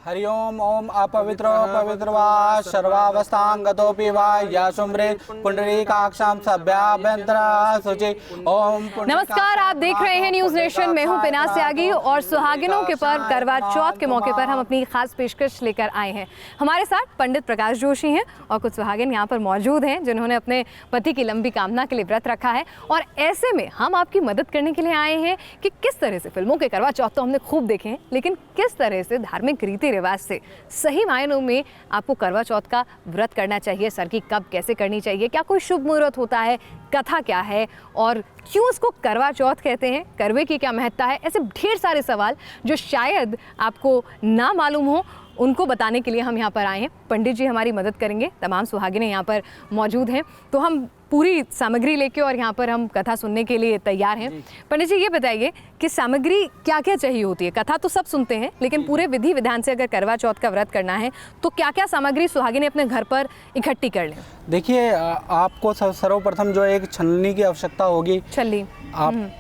हरिओम ओम अपवित्रो पवित्र वा सर्वावस्थांगतोपि वा यासुम्रे पुंडरीकाक्षां सभ्याभ्यंतरा शुचि ओम। नमस्कार, आप देख रहे हैं न्यूज नेशन। मैं हूं पिनाक त्यागी और सुहागिनों के पर्व करवा चौथ के मौके पर हम अपनी खास पेशकश लेकर आए हैं। हमारे साथ पंडित प्रकाश जोशी हैं और कुछ सुहागिन यहाँ पर मौजूद हैं जिन्होंने अपने पति की लंबी कामना के लिए व्रत रखा है। और ऐसे में हम आपकी मदद करने के लिए आए हैं कि किस तरह से फिल्मों के करवा चौथ तो हमने खूब देखे हैं, लेकिन किस तरह से धार्मिक रीति रिवाज से सही मायनों में आपको करवा चौथ का व्रत करना चाहिए, सरगी कब कैसे करनी चाहिए, क्या कोई शुभ मुहूर्त होता है, कथा क्या है और क्यों इसको करवा चौथ कहते हैं, करवे की क्या महत्ता है, ऐसे ढेर सारे सवाल जो शायद आपको ना मालूम हो उनको बताने के लिए हम यहाँ पर आए हैं। पंडित जी हमारी मदद करेंगे, तमाम सुहागिनें यहाँ पर मौजूद हैं, तो हम पूरी सामग्री लेके और यहाँ पर हम कथा सुनने के लिए तैयार हैं। पंडित जी ये बताइए कि सामग्री क्या क्या चाहिए होती है? कथा तो सब सुनते हैं, लेकिन पूरे विधि विधान से अगर करवा चौथ का व्रत करना है तो क्या क्या सामग्री सुहागिनें अपने घर पर इकट्ठी कर लें? देखिए, आपको सर्वप्रथम जो एक छलनी की आवश्यकता होगी, छलनी। आप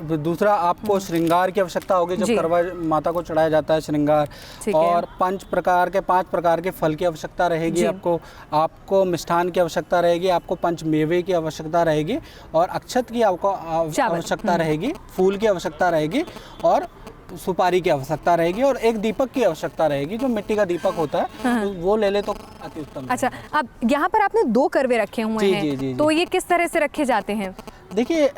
दूसरा आपको श्रृंगार की आवश्यकता होगी जब करवा माता को चढ़ाया जाता है, श्रृंगार। और 5 प्रकार के फल की आवश्यकता रहेगी। आपको मिष्ठान की आवश्यकता रहेगी, आपको पंच मेवे की आवश्यकता रहेगी और अक्षत की आपको आवश्यकता रहेगी, फूल की आवश्यकता रहेगी और सुपारी की आवश्यकता रहेगी और एक दीपक की आवश्यकता रहेगी, जो मिट्टी का दीपक होता है। तो वो ले ले तो अति उत्तम। अच्छा, अब यहाँ पर आपने 2 करवे रखे हुए हैं, तो ये किस तरह से रखे जाते हैं? देखिए,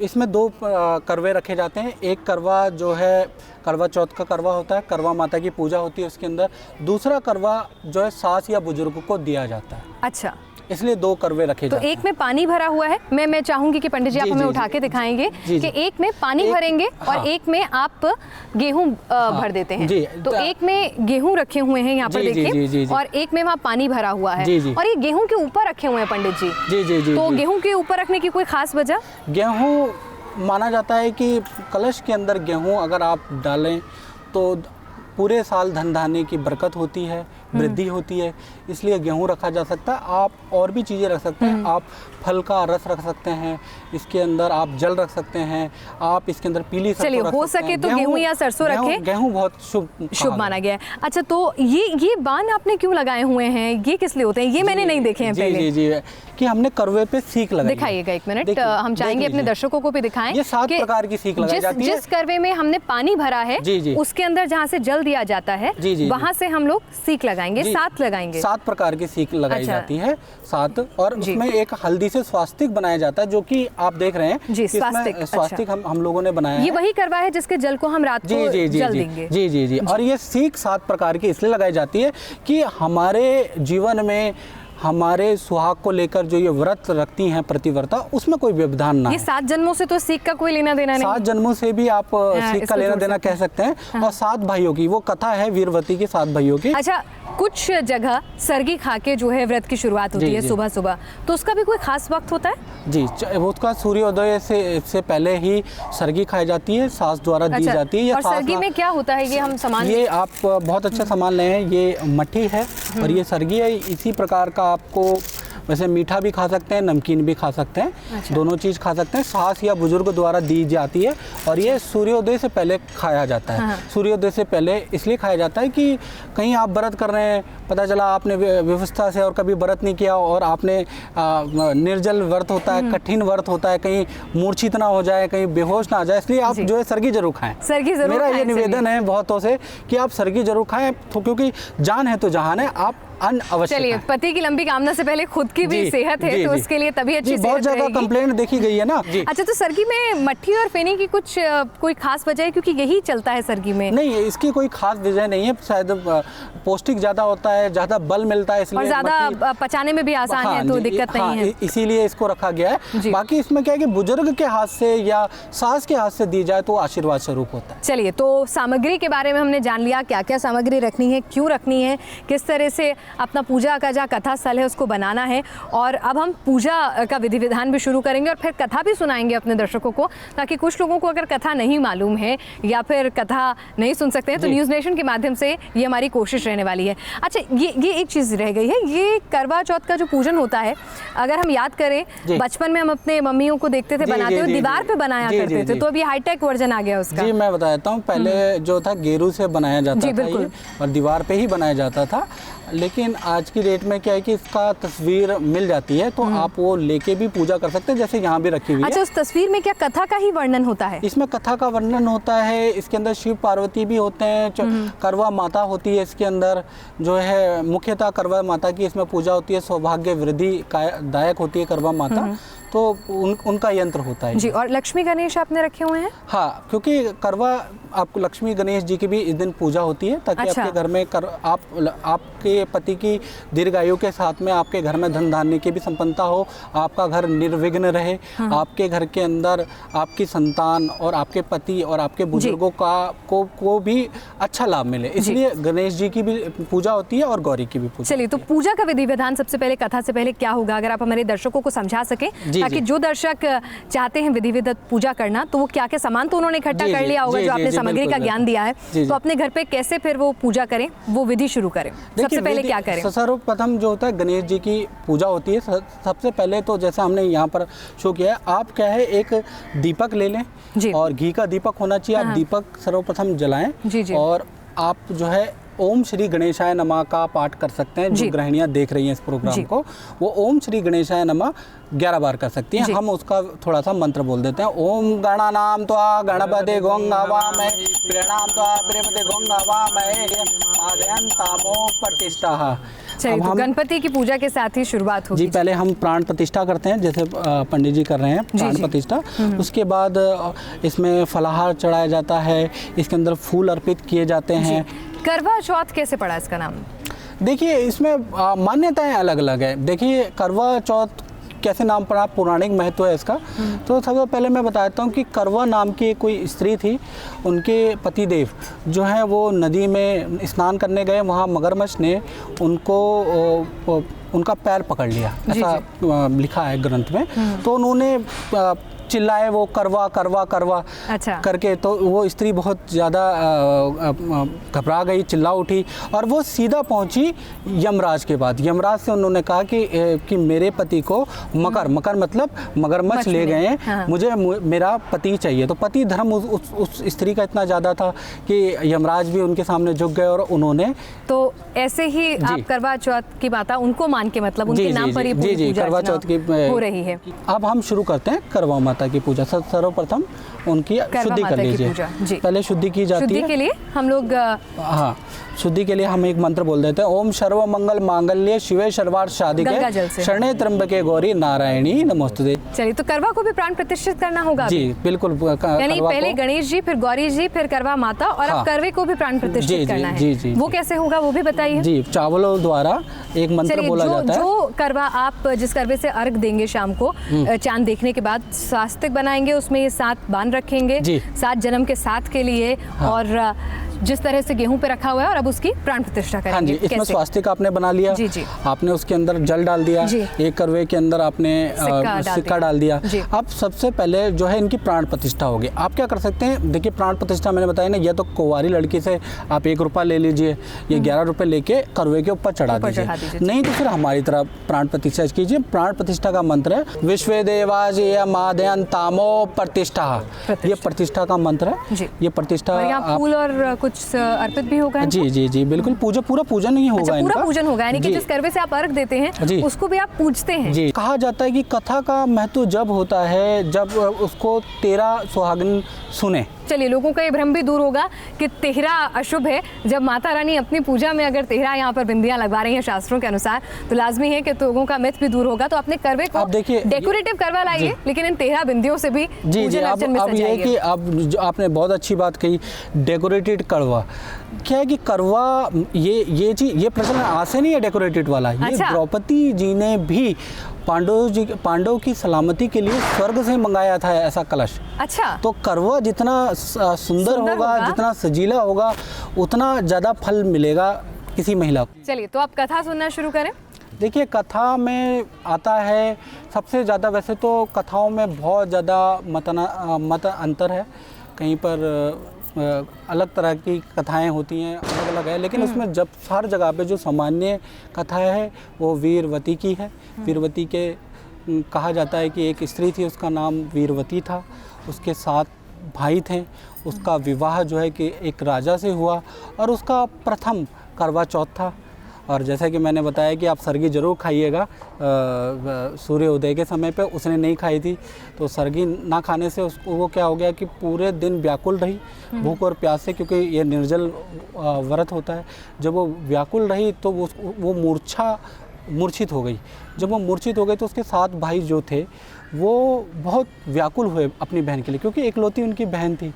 इसमें 2 करवे रखे जाते हैं। एक करवा जो है करवा चौथ का करवा होता है, करवा माता की पूजा होती है उसके अंदर। दूसरा करवा जो है सास या बुजुर्ग को दिया जाता है। अच्छा, इसलिए 2 करवे रखे जाते हैं। एक में पानी भरा हुआ है, मैं चाहूंगी कि पंडित जी आप हमें उठा के दिखाएंगे कि एक में पानी भरेंगे और एक में आप गेहूं भर देते हैं। तो एक में गेहूं रखे हुए हैं यहाँ पर देखिए, और एक में वहाँ पानी भरा हुआ है और ये गेहूं के ऊपर रखे हुए हैं पंडित जी। तो गेहूं के ऊपर रखने की कोई खास वजह? गेहूं माना जाता है कि कलश के अंदर गेहूं अगर आप डालें तो पूरे साल धन धान्य की बरकत होती है, वृद्धि होती है, इसलिए गेहूं रखा जा सकता है। आप और भी चीज़ें रख सकते हैं, आप फल का रस रख सकते हैं, इसके अंदर आप जल रख सकते हैं, आप इसके अंदर पीली सरसों रख सकते हैं। हो सके तो गेहूं या सरसों रखें। गेहूं बहुत शुभ माना गया है। अच्छा, तो ये बाण आपने क्यों लगाए हुए हैं, ये किस लिए होते हैं? ये मैंने नहीं देखे हैं पहले। जी, कि हमने करवे पे सीख लगाई। दिखाइएगा 1 मिनट, हम चाहेंगे अपने दर्शकों को भी दिखाएं। ये 7 प्रकार की सीख लगाई जाती है। जिस करवे में हमने पानी भरा है उसके अंदर जहाँ से जल दिया जाता है वहाँ से हम लोग सीख लगाएंगे, 7 लगाएंगे। 7 प्रकार की सीख लगाई जाती है, 7। और उसमें एक हल्दी से स्वास्तिक बनाया जाता है, जो कि आप देख रहे हैं जी। स्वास्तिक हम लोगों ने बनाया है। ये वही करवा है जिसके जल को हम रात को जल देंगे। जी। और ये सीख 7 प्रकार की इसलिए लगाई जाती है कि हमारे जीवन में हमारे सुहाग को लेकर जो ये व्रत रखती हैं प्रतिव्रता, उसमें कोई व्यवधान ना। ये 7 जन्मों से तो सीख का कोई लेना देना नहीं। 7 जन्मों से भी आप सीख का लेना देना कह सकते हैं। और 7 भाइयों की वो कथा है, वीरवती की 7 भाइयों की। अच्छा, कुछ जगह सरगी खा के जो है व्रत की शुरुआत होती है सुबह सुबह, तो उसका भी कोई खास वक्त होता है? जी, उसका सूर्योदय से पहले ही सरगी खाई जाती है, सास द्वारा दी जाती है। और सरगी में क्या होता है? ये हम सामान, ये आप बहुत अच्छा सामान ले हैं। ये मट्ठी है और ये सरगी है। इसी प्रकार का आपको वैसे मीठा भी खा सकते हैं, नमकीन भी खा सकते हैं। दोनों चीज़ खा सकते हैं। सास या बुजुर्ग द्वारा दी जाती है और ये सूर्योदय से पहले खाया जाता है। सूर्योदय से पहले इसलिए खाया जाता है कि कहीं आप व्रत कर रहे हैं, पता चला आपने व्यवस्था से और कभी व्रत नहीं किया और आपने निर्जल व्रत होता है, कठिन व्रत होता है, कहीं मूर्छित ना हो जाए, कहीं बेहोश ना आ जाए, इसलिए आप जो है सरगी जरूर खाएं। सरगी जरूर। मेरा ये निवेदन है बहुतों से कि आप सरगी जरूर खाएं, क्योंकि जान है तो जहान है। आप अवश्य। चलिए, पति की लंबी कामना से पहले खुद की भी सेहत है, तो उसके लिए तभी अच्छी बहुत ज्यादा कंप्लेंट देखी गई है ना। अच्छा, तो सरगी में मट्ठी और फेनी की कोई खास वजह है, क्योंकि यही चलता है सरगी में? नहीं, इसकी कोई खास वजह नहीं है। शायद पौष्टिक ज्यादा होता है, ज्यादा बल मिलता है, इसलिए ज्यादा पचाने में भी आसान है, तो दिक्कत नहीं है, इसीलिए इसको रखा गया है। बाकी इसमें क्या है कि बुजुर्ग के हाथ से या सास के हाथ से दी जाए तो आशीर्वाद स्वरूप होता है। चलिए, तो सामग्री के बारे में हमने जान लिया, क्या क्या सामग्री रखनी है, क्यों रखनी है, किस तरह से अपना पूजा का जहाँ कथा स्थल है उसको बनाना है। और अब हम पूजा का विधि विधान भी शुरू करेंगे और फिर कथा भी सुनाएंगे अपने दर्शकों को, ताकि कुछ लोगों को अगर कथा नहीं मालूम है या फिर कथा नहीं सुन सकते हैं तो न्यूज़ नेशन के माध्यम से ये हमारी कोशिश रहने वाली है। अच्छा, ये एक चीज़ रह गई है, ये करवा चौथ का जो पूजन होता है, अगर हम याद करें बचपन में हम अपने मम्मियों को देखते थे बनाते हुए, दीवार पे बनाया करते थे, तो अभी हाईटेक वर्जन आ गया उसका। जी मैं बताता हूँ, पहले जो था गेरू से बनाया जाता था ये, और दीवार पे ही बनाया जाता था। लेकिन आज की डेट में क्या है कि इसका तस्वीर मिल जाती है, तो आप वो लेके भी पूजा कर सकते हैं, जैसे यहाँ भी रखी हुई है। अच्छा, उस तस्वीर में क्या कथा का ही वर्णन होता है? इसमें कथा का वर्णन होता है, इसके अंदर शिव पार्वती भी होते हैं, करवा माता होती है इसके अंदर, जो है मुख्यतः करवा माता की इसमें पूजा होती है, सौभाग्य वृद्धि दायक होती है करवा माता, तो उनका यंत्र होता है जी। और लक्ष्मी गणेश आपने रखे हुए हैं? हाँ, क्योंकि करवा आपको लक्ष्मी गणेश जी की भी इस दिन पूजा होती है, ताकि आपके घर में आपके पति की दीर्घायु के साथ में आपके घर में धन धान्य की भी संपन्नता हो, आपका घर निर्विघ्न रहे, आपके घर के अंदर आपकी संतान और आपके पति और आपके बुजुर्गों को भी अच्छा लाभ मिले, इसलिए गणेश जी की भी पूजा होती है और गौरी की भी पूजा। चलिए, तो पूजा का विधि विधान सबसे पहले, कथा से पहले क्या होगा, अगर आप हमारे दर्शकों को समझा सके, ताकि जो दर्शक चाहते हैं विधि विधान पूजा करना, तो वो क्या क्या सामान तो उन्होंने इकट्ठा कर लिया होगा, जो आपने सामग्री का ज्ञान दिया है, तो अपने घर पे कैसे फिर वो पूजा करें, वो विधि शुरू करें। सबसे पहले क्या करें? सर्वप्रथम जो होता है गणेश जी की पूजा होती है। सबसे पहले तो जैसा हमने यहाँ पर शो किया है, आप क्या है एक दीपक ले लें और घी का दीपक होना चाहिए। आप दीपक सर्वप्रथम जलाएं और आप जो है ओम श्री गणेशाय नमः का पाठ कर सकते हैं। जो गृहिणियाँ देख रही हैं इस प्रोग्राम को, वो ओम श्री गणेशाय नमः 11 बार कर सकती हैं। हम उसका थोड़ा सा मंत्र बोल देते हैं। ओम गणानाम त्वा गणपते गोंगावामहे प्रणाम त्वा प्रेमते गोंगावामहे आदयन्तामो प्रतिष्ठा। चलिए, तो गणपति की पूजा के साथ ही शुरुआत होगी। जी, पहले हम प्राण प्रतिष्ठा करते हैं, जैसे पंडित जी कर रहे हैं प्राण प्रतिष्ठा। उसके बाद इसमें फलाहार चढ़ाया जाता है, इसके अंदर फूल अर्पित किए जाते हैं। करवा चौथ कैसे पड़ा इसका नाम? देखिए, इसमें मान्यताएं अलग अलग है। देखिए, करवा चौथ कैसे नाम पड़ा, पौराणिक महत्व है इसका। तो सबसे पहले मैं बताता हूँ कि करवा नाम की कोई स्त्री थी, उनके पतिदेव जो है वो नदी में स्नान करने गए, वहाँ मगरमच्छ ने उनका पैर पकड़ लिया, ऐसा लिखा है ग्रंथ में। तो उन्होंने चिल्लाए वो करवा करवा करवा करके, तो वो स्त्री बहुत ज़्यादा घबरा गई, चिल्ला उठी और वो सीधा पहुंची यमराज के बाद। यमराज से उन्होंने कहा कि मेरे पति को मकर मतलब मगरमच्छ ले गए हैं, मुझे मेरा पति चाहिए। तो पति धर्म उस स्त्री का इतना ज़्यादा था कि यमराज भी उनके सामने झुक गए और उन्होंने, तो ऐसे ही आप करवा चौथ की माता उनको मान के, मतलब उनके नाम पर ही पूजा करवा चौथ की हो रही है। अब हम शुरू करते हैं करवा माता की पूजा। सर्वप्रथम उनकी शुद्धि कर लीजिए। पहले शुद्धि की जाती है। शुद्धि के लिए हम लोग, हाँ, शुद्धि के लिए हम एक मंत्र बोल देते हैं। ओम सर्व मंगल मांगल्ये शिवे सर्वार्थ साधिके शरणे त्र्यंबके गौरी नारायणी नमोस्तुते। चलिए, तो करवा को भी प्राण प्रतिष्ठित करना होगा। जी बिल्कुल, यानी पहले गणेश जी, फिर गौरी जी, फिर करवा माता, और अब करवे को भी प्राण प्रतिष्ठित करना है। जी, वो कैसे होगा वो भी बताइए। जी, चावलों द्वारा एक मंत्र बोला जाता है। जो करवा आप जिस करवे से अर्घ देंगे शाम को, चांद देखने के बाद स्वास्तिक बनाएंगे, उसमें ये 7 बाण रखेंगे, 7 जन्म के साथ के लिए, और जिस तरह से गेहूं पे रखा हुआ है, और अब उसकी प्राण प्रतिष्ठा करेंगे। हाँ जी, इसमें स्वास्तिक आपने बना लिया। जी। आपने उसके अंदर जल डाल दिया, एक करवे के अंदर आपने सिक्का डाल दिया। अब सबसे पहले जो है इनकी प्राण प्रतिष्ठा होगी। आप क्या कर सकते हैं, देखिए प्राण प्रतिष्ठा मैंने बताया ना, या तो कुंवारी लड़की से आप 1 रुपया ले लीजिए, ये 11 रुपये लेके करवे के ऊपर चढ़ा दीजिए, नहीं तो फिर हमारी तरह प्राण प्रतिष्ठा कीजिए। प्राण प्रतिष्ठा का मंत्र है विश्व देवाज मादयन तामो प्रतिष्ठा। ये प्रतिष्ठा का मंत्र है। ये प्रतिष्ठा फूल और कुछ अर्पित भी होगा। जी बिल्कुल, पूरा पूजन ही होगा। पूरा पूजन होगा, यानी कि जिस करवे से आप अर्घ देते हैं उसको भी आप पूजते हैं। जी, कहा जाता है कि कथा का महत्व जब होता है जब उसको 13 सुहागिन सुने। चलिए, लोगों का ये भ्रम भी दूर होगा कि तेहरा अशुभ है। जब माता रानी अपनी पूजा में अगर तेहरा यहाँ पर बिंदियां लगवा रही हैं शास्त्रों के अनुसार, तो लाजमी है कि लोगों का मिथ भी दूर होगा। तो अपने करवे को डेकोरेटिव करवा लाइए, लेकिन इन तेहरा बिंदियों से भी पूजन अर्चन में अब ये कि अब आपने बहुत अच्छी बात कही, डेकोरेटेड करवा। क्या है कि करवा ये प्रचलन आज से नहीं है डेकोरेटेड वाला। ये द्रौपदी जी ने भी पांडवों की सलामती के लिए स्वर्ग से मंगाया था ऐसा कलश। अच्छा, तो करवा जितना सुंदर होगा, जितना सजीला होगा, उतना ज़्यादा फल मिलेगा किसी महिला को। चलिए, तो आप कथा सुनना शुरू करें। देखिए, कथा में आता है सबसे ज़्यादा, वैसे तो कथाओं में बहुत ज़्यादा मत अंतर है, कहीं पर अलग तरह की कथाएं होती हैं, अलग अलग है, लेकिन उसमें जब हर जगह पे जो सामान्य कथा है वो वीरवती की है। वीरवती के कहा जाता है कि एक स्त्री थी, उसका नाम वीरवती था, उसके 7 भाई थे। उसका विवाह जो है कि एक राजा से हुआ और उसका प्रथम करवा चौथ था। और जैसा कि मैंने बताया कि आप सरगी ज़रूर खाइएगा, सूर्योदय के समय पे उसने नहीं खाई थी, तो सरगी ना खाने से उसको वो क्या हो गया कि पूरे दिन व्याकुल रही, भूख और प्यास से, क्योंकि ये निर्जल व्रत होता है। जब वो व्याकुल रही तो वो मूर्छित हो गई। जब वो मूर्छित हो गई तो उसके 7 भाई जो थे वो बहुत व्याकुल हुए अपनी बहन के लिए, क्योंकि एकलौती उनकी बहन थी।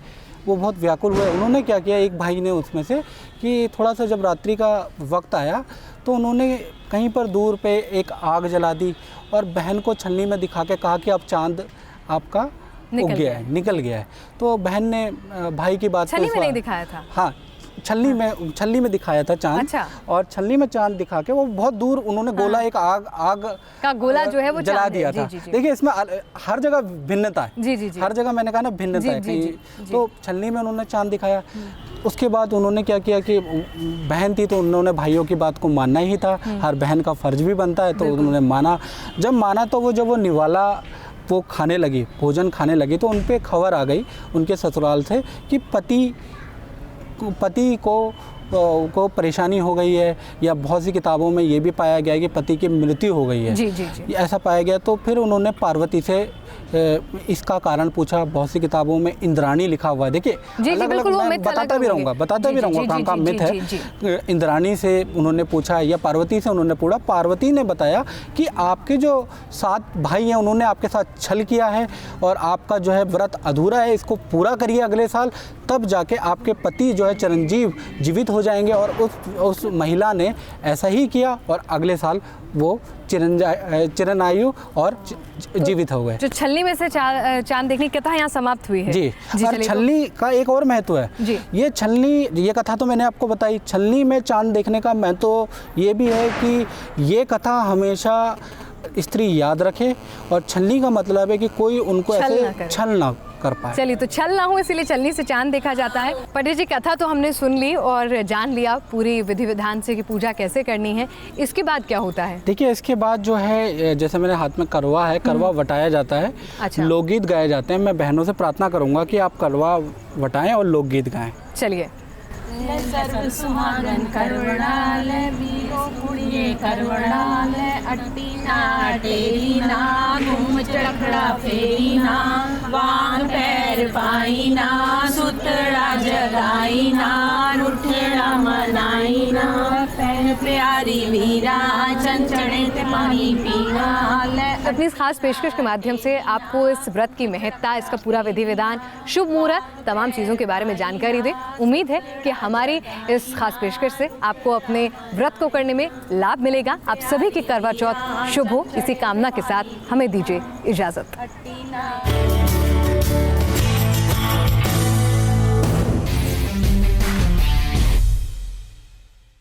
वो बहुत व्याकुल हुए। उन्होंने क्या किया, एक भाई ने उसमें से कि थोड़ा सा जब रात्रि का वक्त आया तो उन्होंने कहीं पर दूर पे एक आग जला दी और बहन को छलनी में दिखा के कहा कि अब चांद आपका उग गया है, निकल गया है। तो बहन ने भाई की बात छलनी में नहीं दिखाया था? हाँ, छलनी में दिखाया था चांद। अच्छा। और छलनी में चांद दिखा के वो बहुत दूर उन्होंने गोला, एक आग का गोला जो है वो जला दिया था। देखिए, इसमें हर जगह भिन्नता है। हर जगह मैंने कहा ना भिन्नता है कि तो छलनी में उन्होंने चांद दिखाया। उसके बाद उन्होंने क्या किया कि बहन थी तो उन्होंने भाइयों की बात को मानना ही था, हर बहन का फर्ज भी बनता है, तो उन्होंने माना। जब माना तो जब वो निवाला वो खाने लगी, भोजन खाने लगी, तो उन पर खबर आ गई उनके ससुराल से कि पति को परेशानी हो गई है, या बहुत सी किताबों में ये भी पाया गया है कि पति की मृत्यु हो गई है। जी। ऐसा पाया गया। तो फिर उन्होंने पार्वती से इसका कारण पूछा। बहुत सी किताबों में इंद्राणी लिखा हुआ है। देखिए, अलग-अलग मैं बताता भी रहूँगा कहाँ का मिथ है। इंद्राणी से उन्होंने पूछा या पार्वती से उन्होंने पूछा। पार्वती ने बताया कि आपके जो 7 भाई हैं उन्होंने आपके साथ छल किया है और आपका जो है व्रत अधूरा है, इसको पूरा करिए अगले साल, तब जाके आपके पति जो है चिरंजीव जीवित हो जाएंगे। और उस महिला ने ऐसा ही किया और अगले साल वो चिरंजीव और जीवित हो गए। जो छलनी में से चांद देखने की कथा यहाँ समाप्त हुई है। जी। और छलनी का एक और महत्व है। ये कथा तो मैंने आपको बताई। छलनी में चांद देखने का महत्व ये भी है कि ये कथा हमेशा स्त्री याद रखे, और छलनी का मतलब है कि कोई उनको ऐसे छल ना कर पाए। चलिए, तो छल ना हो इसलिए छलनी से चांद देखा जाता है। पंडित जी, कथा तो हमने सुन ली और जान लिया पूरी विधि विधान से कि पूजा कैसे करनी है। इसके बाद क्या होता है? देखिए, इसके बाद जो है, जैसे मेरे हाथ में करवा है, करवा वटाया जाता है। अच्छा। लोकगीत गाए जाते हैं। मैं बहनों से प्रार्थना करूंगा कि आप करवा वटाएं और लोकगीत गाएं। चलिए। सर्व सुहागन करवड़ाल वीरो कुड़िए करवड़ाल अट्टी ना टेरी ना घूम चढ़खड़ा फेरी ना वांग पैर पाई ना सुतड़ा जगाई ना रुठड़ा मनाई ना पैर प्यारी वीरा चंचड़े ते पानी पीना। अपनी इस खास पेशकश के माध्यम से आपको इस व्रत की महत्ता, इसका पूरा विधि विधान, शुभ मुहूर्त, तमाम चीज़ों के बारे में जानकारी दें। उम्मीद है कि हमारी इस खास पेशकश से आपको अपने व्रत को करने में लाभ मिलेगा। आप सभी की करवा चौथ शुभ हो, इसी कामना के साथ हमें दीजिए इजाज़त।